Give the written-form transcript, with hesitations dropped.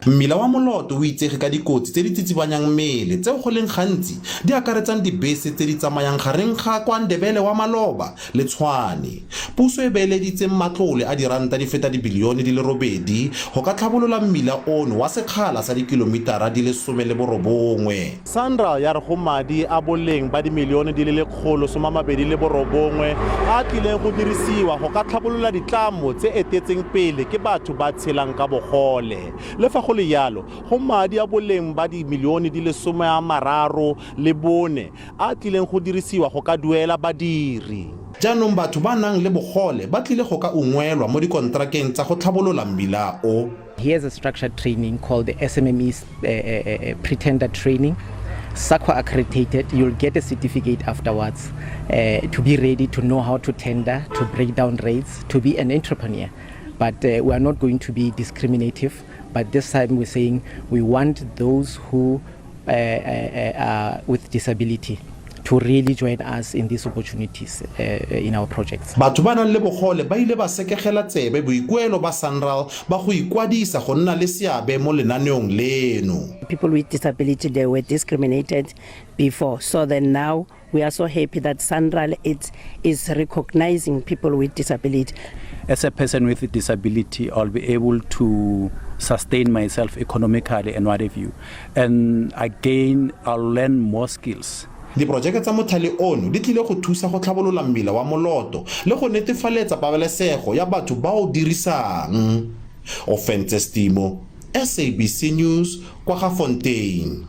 Mmila wa Moloto o itsege ka dikotsi tse di tsitsibanyang mmele tse go leng gantsi di akaretsang dibese tse di tsamayang gareng ga kwa Ndebele wa Maloba le Tshwane. Puso e beeleditse matlole a diranta di feta dimilione di le 8 go ka tlhabolola mmila ono wa sekgala sa dikilomitara di le 19. SANRAL ya re go madi a boleng ba dimilione di le 129 a tlileng go dirisiwa go ka tlhabolola ditlamo tse etetseng pele ke batho ba tshelang ka bogole. Le fa go le yalo go madi a boleng ba dimilione di le 34 a tlileng go dirisiwa go ka duela badiri. Jaanong batho ba nang le bogole ba tlile go ka ungwelwa mo dikontrakeng tsa go tlhabolola mmila o. Here's a structured training called the SMME pretender training. SACWA accredited, you'll get a certificate afterwards to be ready to know how to tender, to break down rates, to be an entrepreneur. But we are not going to be discriminative. But this time we're saying we want those who are with disability to really join us in these opportunities in our projects. Batho ba nang le bogole ba ile ba sekegela tsebe boikuelo ba SANRAL ba go ikwadisa go nna le seabe mo lenaneong leno. People with disability, they were discriminated before. So then now we are so happy that SANRAL is recognizing people with disability. As a person with a disability, I'll be able to sustain myself economically and what have you. And again, I'll learn more skills. Diprojeke tsa mothale ono di tlile go thusa go tlhabolola mmila wa Moloto le go netefaletsa pabalesego ya batho ba o dirisang. Offense Stimo, SABC News, kwa Gafontein.